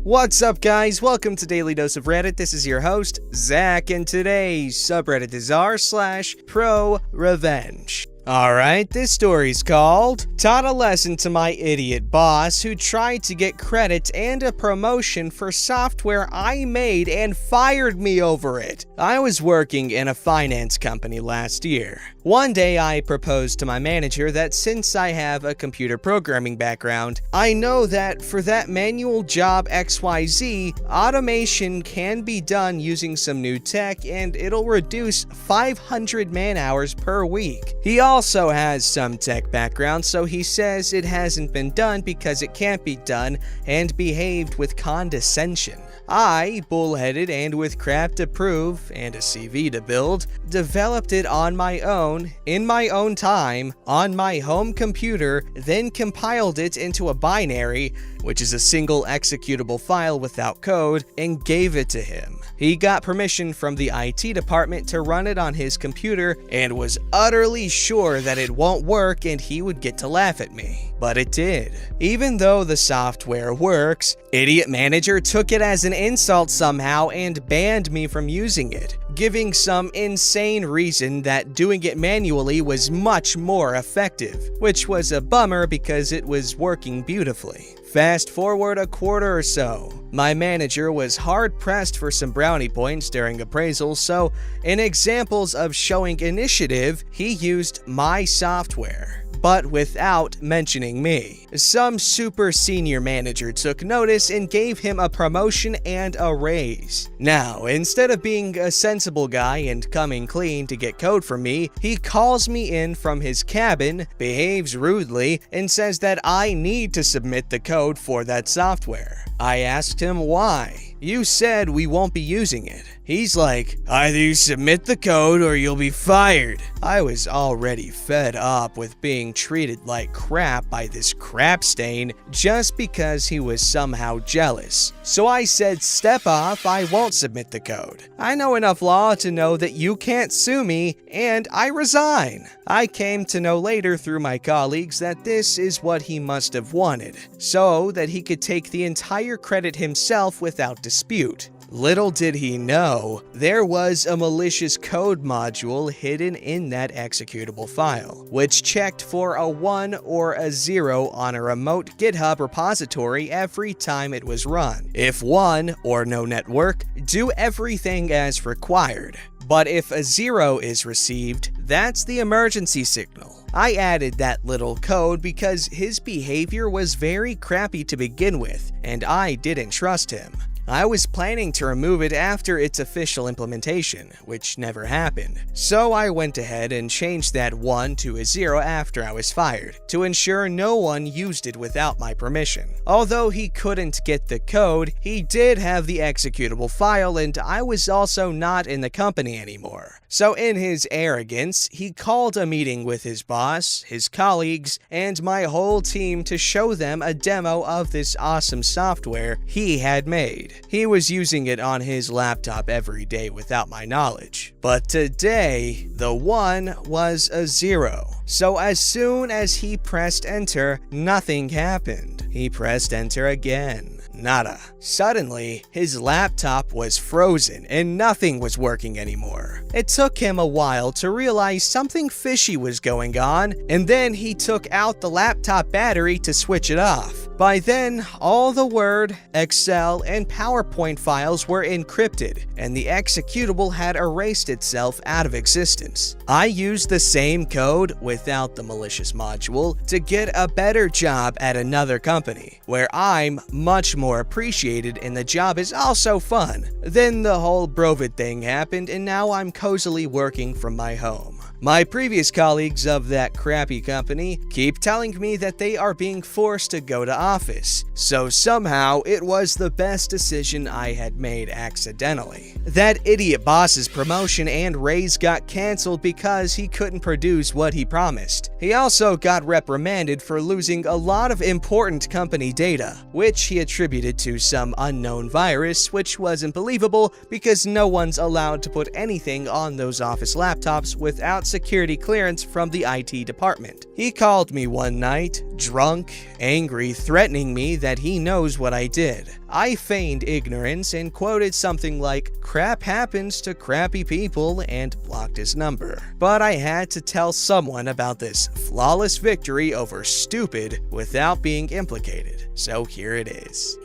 What's up, guys? Welcome to Daily Dose of Reddit. This is your host, Zach, and today's subreddit is r/ProRevenge. Alright, this story's called Taught a Lesson to My Idiot Boss Who Tried to Get Credit and a Promotion for Software I Made and Fired Me Over It. I was working in a finance company last year. One day I proposed to my manager that since I have a computer programming background, I know that for that manual job XYZ, automation can be done using some new tech and it'll reduce 500 man-hours per week. He also has some tech background, so he says it hasn't been done because it can't be done and behaved with condescension. I, bullheaded and with crap to prove and a CV to build, developed it on my own, in my own time, on my home computer, then compiled it into a binary, which is a single executable file without code, and gave it to him. He got permission from the IT department to run it on his computer and was utterly sure that it won't work and he would get to laugh at me. But it did. Even though the software works, Idiot Manager took it as an insult somehow and banned me from using it, giving some insane reason that doing it manually was much more effective, which was a bummer because it was working beautifully. Fast forward a quarter or so. My manager was hard-pressed for some brownie points during appraisals, so in examples of showing initiative, he used my software, but without mentioning me. Some super senior manager took notice and gave him a promotion and a raise. Now, instead of being a sensible guy and coming clean to get code from me, he calls me in from his cabin, behaves rudely, and says that I need to submit the code for that software. I asked him why. You said we won't be using it. He's like, either you submit the code or you'll be fired. I was already fed up with being treated like crap by this crap stain just because he was somehow jealous. So I said, step off, I won't submit the code. I know enough law to know that you can't sue me, and I resign. I came to know later through my colleagues that this is what he must have wanted, so that he could take the entire credit himself without dispute. Little did he know, there was a malicious code module hidden in that executable file, which checked for a 1 or a 0 on a remote GitHub repository every time it was run. If 1 or no network, do everything as required. But if a 0 is received, that's the emergency signal. I added that little code because his behavior was very crappy to begin with, and I didn't trust him. I was planning to remove it after its official implementation, which never happened. So I went ahead and changed that 1 to a 0 after I was fired, to ensure no one used it without my permission. Although he couldn't get the code, he did have the executable file, and I was also not in the company anymore. So in his arrogance, he called a meeting with his boss, his colleagues, and my whole team to show them a demo of this awesome software he had made. He was using it on his laptop every day without my knowledge. But today, the 1 was a 0. So as soon as he pressed enter, nothing happened. He pressed enter again. Nada. Suddenly, his laptop was frozen and nothing was working anymore. It took him a while to realize something fishy was going on, and then he took out the laptop battery to switch it off. By then, all the Word, Excel, and PowerPoint files were encrypted, and the executable had erased itself out of existence. I used the same code without the malicious module to get a better job at another company, where I'm much more appreciated and the job is also fun. Then the whole Brovid thing happened, and now I'm cozily working from my home. My previous colleagues of that crappy company keep telling me that they are being forced to go to office, so somehow it was the best decision I had made accidentally. That idiot boss's promotion and raise got cancelled because he couldn't produce what he promised. He also got reprimanded for losing a lot of important company data, which he attributed to some unknown virus, which wasn't believable because no one's allowed to put anything on those office laptops without security clearance from the IT department. He called me one night, drunk, angry, threatening me that he knows what I did. I feigned ignorance and quoted something like, "Crap happens to crappy people," and blocked his number. But I had to tell someone about this flawless victory over stupid without being implicated. So here it is.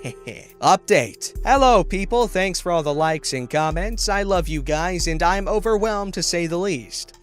Update. Hello people, thanks for all the likes and comments. I love you guys and I'm overwhelmed to say the least.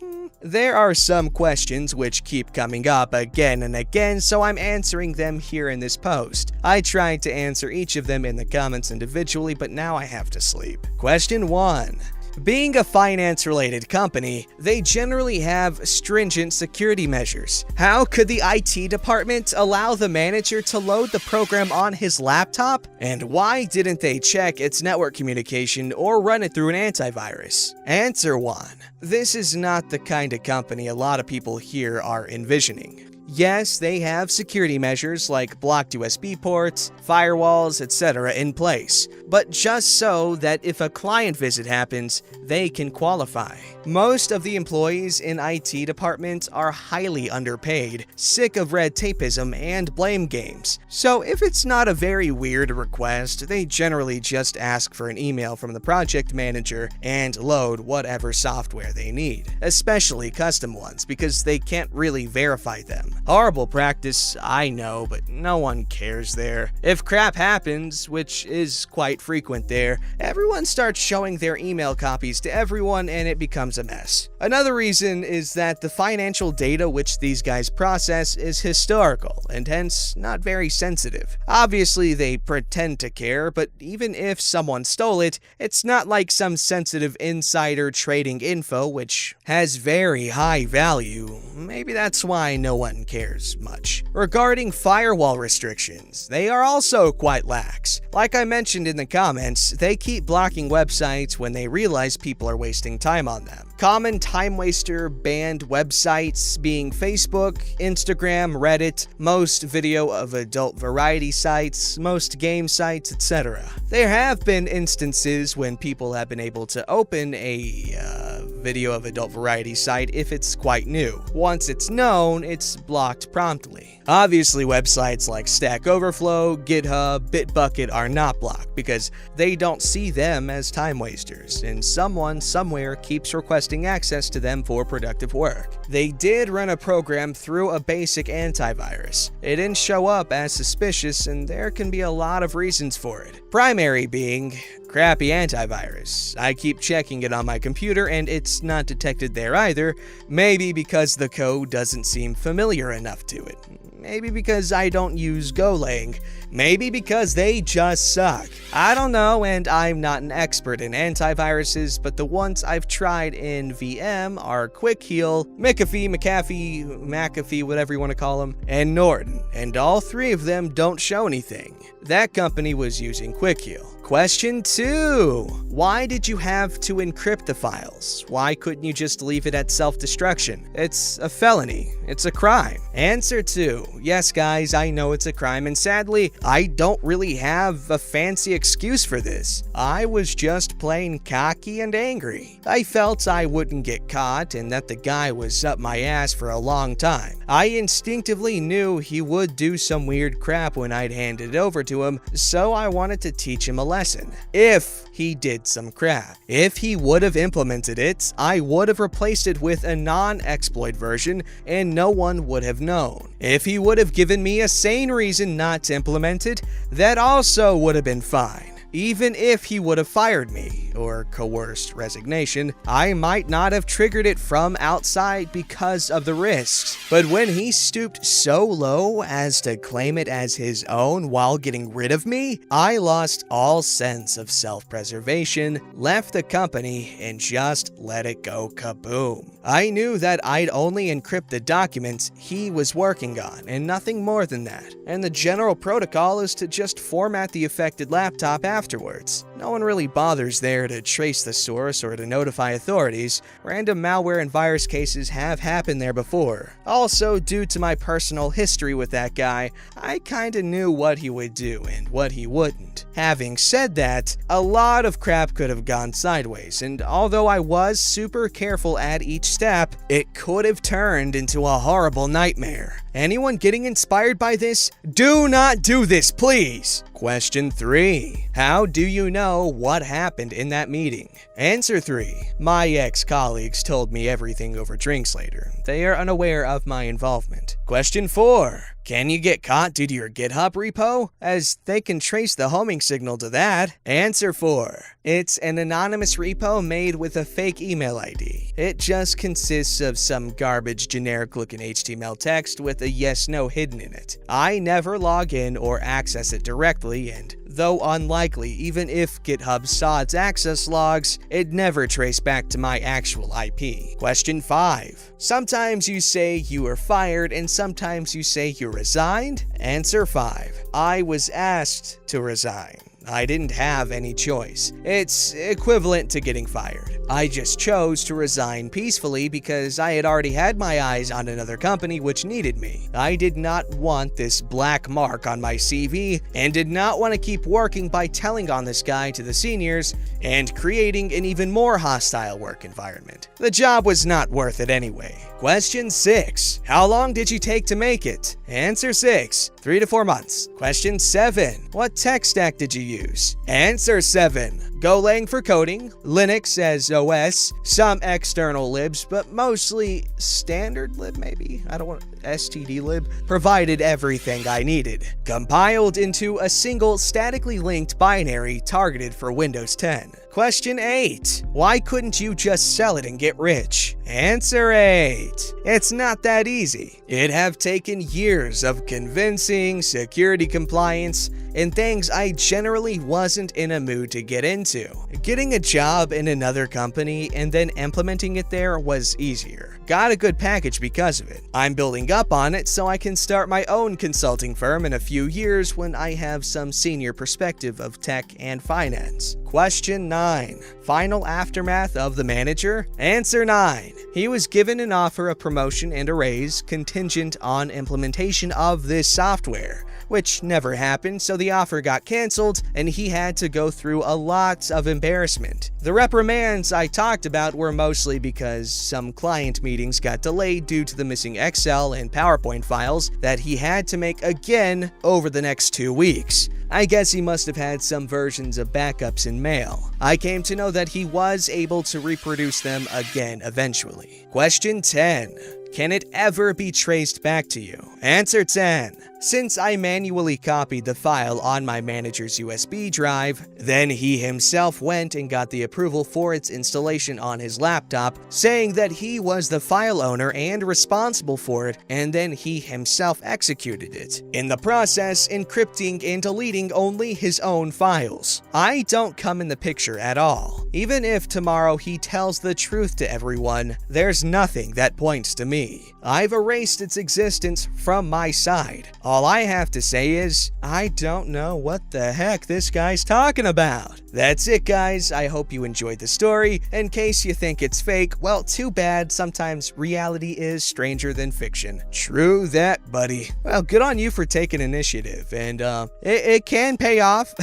There are some questions which keep coming up again and again, so I'm answering them here in this post. I tried to answer each of them in the comments individually, but now I have to sleep. Question 1. Being a finance-related company, they generally have stringent security measures. How could the IT department allow the manager to load the program on his laptop? And why didn't they check its network communication or run it through an antivirus? Answer 1. This is not the kind of company a lot of people here are envisioning. Yes, they have security measures like blocked USB ports, firewalls, etc. in place, but just so that if a client visit happens, they can qualify. Most of the employees in IT departments are highly underpaid, sick of red tapeism and blame games. So if it's not a very weird request, they generally just ask for an email from the project manager and load whatever software they need, especially custom ones because they can't really verify them. Horrible practice, I know, but no one cares there. If crap happens, which is quite frequent there, everyone starts showing their email copies to everyone and it becomes a mess. Another reason is that the financial data which these guys process is historical and hence not very sensitive. Obviously they pretend to care, but even if someone stole it, it's not like some sensitive insider trading info which has very high value. Maybe that's why no one cares much. Regarding firewall restrictions, they are also quite lax. Like I mentioned in the comments, they keep blocking websites when they realize people are wasting time on them. Common time waster banned websites being Facebook, Instagram, Reddit, most video of adult variety sites, most game sites, etc. There have been instances when people have been able to open a video of adult variety site if it's quite new. Once it's known, it's blocked promptly. Obviously, websites like Stack Overflow, GitHub, Bitbucket are not blocked because they don't see them as time wasters, and someone somewhere keeps requesting access to them for productive work. They did run a program through a basic antivirus. It didn't show up as suspicious, and there can be a lot of reasons for it. Primary being crappy antivirus. I keep checking it on my computer and it's not detected there either, maybe because the code doesn't seem familiar enough to it. Maybe because I don't use Golang. Maybe because they just suck. I don't know, and I'm not an expert in antiviruses, but the ones I've tried in VM are Quick Heal, McAfee, whatever you want to call them, and Norton, and all three of them don't show anything. That company was using Quick Heal. Question 2. Why did you have to encrypt the files? Why couldn't you just leave it at self-destruction? It's a felony. It's a crime. Answer 2. Yes, guys, I know it's a crime, and sadly, I don't really have a fancy excuse for this. I was just plain cocky and angry. I felt I wouldn't get caught and that the guy was up my ass for a long time. I instinctively knew he would do some weird crap when I'd handed it over to him, so I wanted to teach him a lesson. If he did some crap. If he would have implemented it, I would have replaced it with a non-exploit version and no one would have known. If he would have given me a sane reason not to implement it, that also would have been fine. Even if he would have fired me, or coerced resignation, I might not have triggered it from outside because of the risks. But when he stooped so low as to claim it as his own while getting rid of me, I lost all sense of self-preservation, left the company, and just let it go kaboom. I knew that I'd only encrypt the documents he was working on, and nothing more than that. And the general protocol is to just format the affected laptop afterwards. no one really bothers there to trace the source or to notify authorities. Random malware and virus cases have happened there before. Also, due to my personal history with that guy, I kinda knew what he would do and what he wouldn't. Having said that, a lot of crap could have gone sideways, and although I was super careful at each step, it could have turned into a horrible nightmare. Anyone getting inspired by this? Do not do this, please! Question 3. How do you know what happened in that meeting? Answer 3. My ex-colleagues told me everything over drinks later. They are unaware of my involvement. Question 4. Can you get caught due to your GitHub repo? As they can trace the homing signal to that. Answer 4. It's an anonymous repo made with a fake email ID. It just consists of some garbage generic-looking HTML text with a yes-no hidden in it. I never log in or access it directly, and though unlikely, even if GitHub saw its access logs, it'd never trace back to my actual IP. Question 5. Sometimes you say you were fired and sometimes you say you resigned? Answer 5. I was asked to resign. I didn't have any choice. It's equivalent to getting fired. I just chose to resign peacefully because I had already had my eyes on another company which needed me. I did not want this black mark on my CV and did not want to keep working by telling on this guy to the seniors and creating an even more hostile work environment. The job was not worth it anyway. Question 6. How long did you take to make it? Answer 6. 3 to 4 months. Question 7. What tech stack did you use? Answer 7. Golang for coding, Linux as OS, some external libs, but mostly standard lib maybe? I don't want std lib. Provided everything I needed. Compiled into a single statically linked binary targeted for Windows 10. Question 8. Why couldn't you just sell it and get rich? Answer 8. It's not that easy. It'd have taken years of convincing, security compliance, and things I generally wasn't in a mood to get into. Getting a job in another company and then implementing it there was easier. Got a good package because of it. I'm building up on it so I can start my own consulting firm in a few years when I have some senior perspective of tech and finance. Question 9. Final aftermath of the manager? Answer 9. He was given an offer of promotion and a raise contingent on implementation of this software, which never happened, so the offer got cancelled and he had to go through a lot of embarrassment. The reprimands I talked about were mostly because some client meetings got delayed due to the missing Excel and PowerPoint files that he had to make again over the next 2 weeks. I guess he must have had some versions of backups in mail. I came to know that he was able to reproduce them again eventually. Question 10. Can it ever be traced back to you? Answer 10. Since I manually copied the file on my manager's USB drive, then he himself went and got the approval for its installation on his laptop, saying that he was the file owner and responsible for it, and then he himself executed it, in the process encrypting and deleting only his own files. I don't come in the picture at all. Even if tomorrow he tells the truth to everyone, there's nothing that points to me. I've erased its existence from my side. All I have to say is, I don't know what the heck this guy's talking about. That's it, guys. I hope you enjoyed the story. In case you think it's fake, well, too bad. Sometimes reality is stranger than fiction. True that, buddy. Well, good on you for taking initiative, and it can pay off.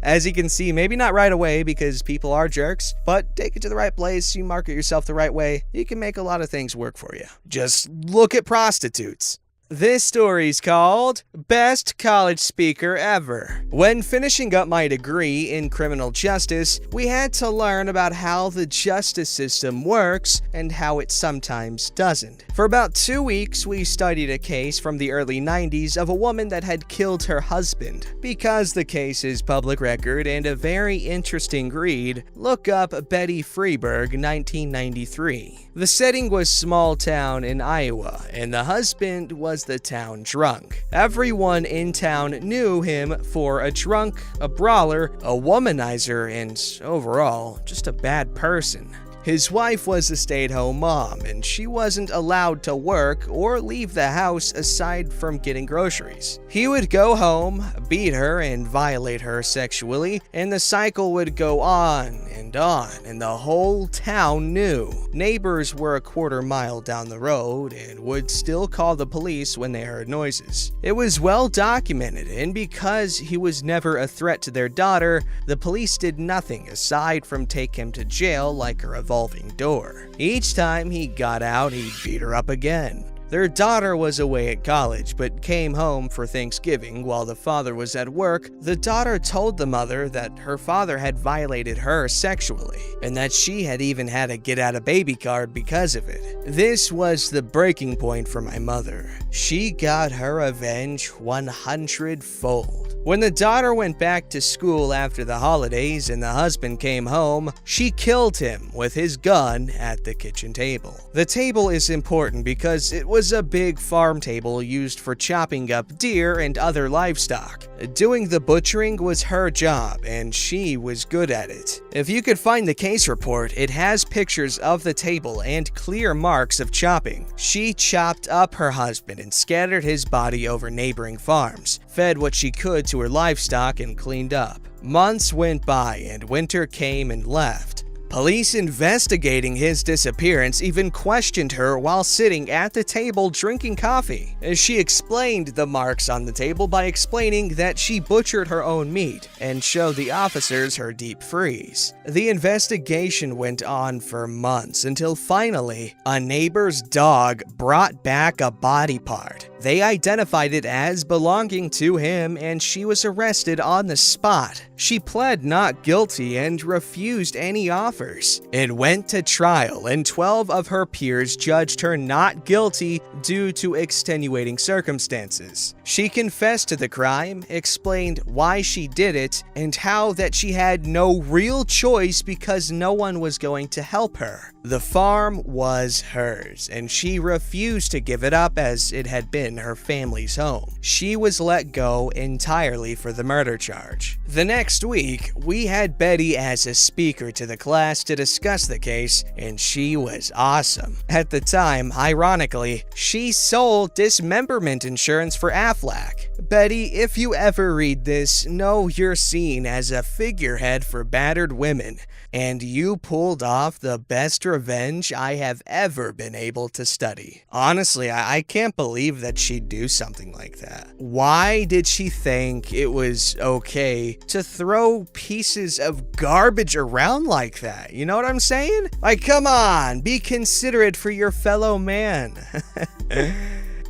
As you can see, maybe not right away because people are jerks, but take it to the right place, you market yourself the right way, you can make a lot of things work for you. Just look at prostitutes. This story's called Best College Speaker Ever. When finishing up my degree in criminal justice, we had to learn about how the justice system works and how it sometimes doesn't. For about 2 weeks, we studied a case from the early 90s of a woman that had killed her husband. Because the case is public record and a very interesting read, look up Betty Freeburg 1993. The setting was small town in Iowa, and the husband was the town drunk. Everyone in town knew him for a drunk, a brawler, a womanizer, and overall, just a bad person. His wife was a stay-at-home mom, and she wasn't allowed to work or leave the house aside from getting groceries. He would go home, beat her, and violate her sexually, and the cycle would go on, and the whole town knew. Neighbors were a quarter-mile down the road and would still call the police when they heard noises. It was well documented, and because he was never a threat to their daughter, the police did nothing aside from take him to jail like a revolving door. Each time he got out, he'd beat her up again. Their daughter was away at college, but came home for Thanksgiving while the father was at work. The daughter told the mother that her father had violated her sexually, and that she had even had a get-out-of-baby card because of it. This was the breaking point for my mother. She got her revenge 100-fold. When the daughter went back to school after the holidays and the husband came home, she killed him with his gun at the kitchen table. The table is important because it was a big farm table used for chopping up deer and other livestock. Doing the butchering was her job, and she was good at it. If you could find the case report, it has pictures of the table and clear marks of chopping. She chopped up her husband and scattered his body over neighboring farms, fed what she could to her livestock, and cleaned up. Months went by and winter came and left. Police investigating his disappearance even questioned her while sitting at the table drinking coffee. She explained the marks on the table by explaining that she butchered her own meat and showed the officers her deep freeze. The investigation went on for months until finally, a neighbor's dog brought back a body part. They identified it as belonging to him, and she was arrested on the spot. She pled not guilty and refused any offers. It went to trial, and 12 of her peers judged her not guilty due to extenuating circumstances. She confessed to the crime, explained why she did it, and how that she had no real choice because no one was going to help her. The farm was hers, and she refused to give it up as it had been her family's home. She was let go entirely for the murder charge. The next week, we had Betty as a speaker to the class to discuss the case, and she was awesome. At the time, ironically, she sold dismemberment insurance for Aflac. Betty, if you ever read this, know you're seen as a figurehead for battered women, and you pulled off the best revenge I have ever been able to study. Honestly, I can't believe that she'd do something like that. Why did she think it was okay to throw pieces of garbage around like that? You know what I'm saying? Like, come on, be considerate for your fellow man.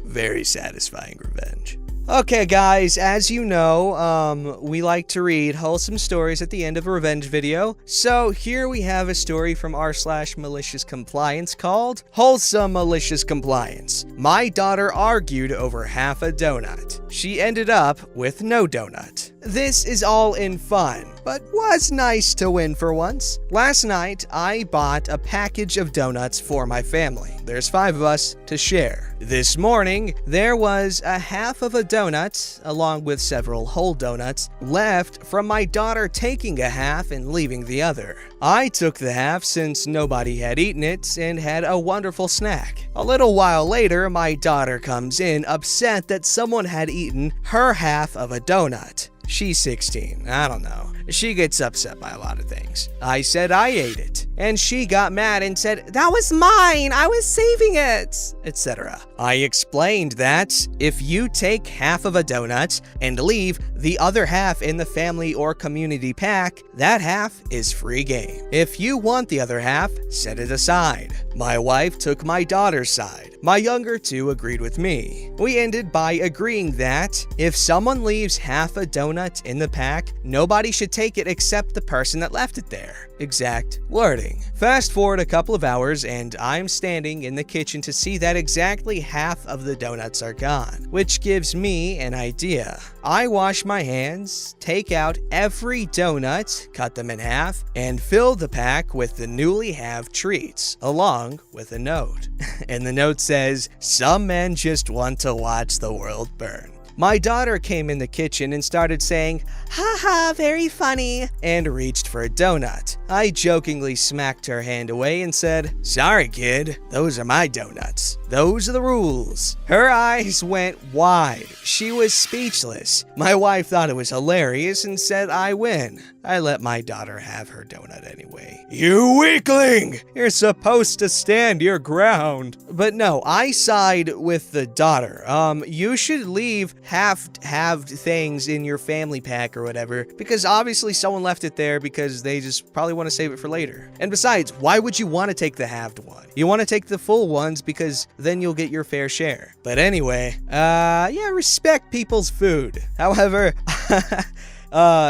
Very satisfying revenge. Okay guys, as you know, we like to read wholesome stories at the end of a revenge video, so here we have a story from r/malicious compliance called Wholesome Malicious Compliance. My daughter argued over half a donut. She ended up with no donut. This is all in fun, but was nice to win for once. Last night, I bought a package of donuts for my family. There's 5 of us to share. This morning, there was a half of a donut, along with several whole donuts, left from my daughter taking a half and leaving the other. I took the half since nobody had eaten it and had a wonderful snack. A little while later, my daughter comes in upset that someone had eaten her half of a donut. She's 16, I don't know. She gets upset by a lot of things. I said I ate it, and she got mad and said, "That was mine, I was saving it," etc. I explained that if you take half of a donut and leave the other half in the family or community pack, that half is free game. If you want the other half, set it aside. My wife took my daughter's side. My younger 2 agreed with me. We ended by agreeing that if someone leaves half a donut in the pack, nobody should take it except the person that left it there. Exact wording. Fast forward a couple of hours and I'm standing in the kitchen to see that exactly half of the donuts are gone, which gives me an idea. I wash my hands, take out every donut, cut them in half, and fill the pack with the newly halved treats, along with a note. And the note says, "Some men just want to watch the world burn." My daughter came in the kitchen and started saying, haha, very funny, and reached for a donut. I jokingly smacked her hand away and said, sorry kid, those are my donuts. Those are the rules. Her eyes went wide. She was speechless. My wife thought it was hilarious and said I win. I let my daughter have her donut anyway. You weakling! You're supposed to stand your ground. But no, I side with the daughter. You should leave halved things in your family pack or whatever, because obviously someone left it there because they just probably want to save it for later. And besides, why would you want to take the halved one? You want to take the full ones because then you'll get your fair share. But anyway, yeah, respect people's food. However,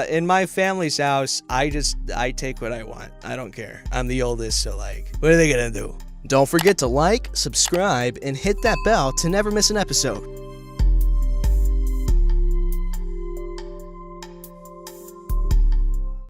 in my family's house, I take what I want. I don't care. I'm the oldest, so like, what are they gonna do? Don't forget to like, subscribe, and hit that bell to never miss an episode.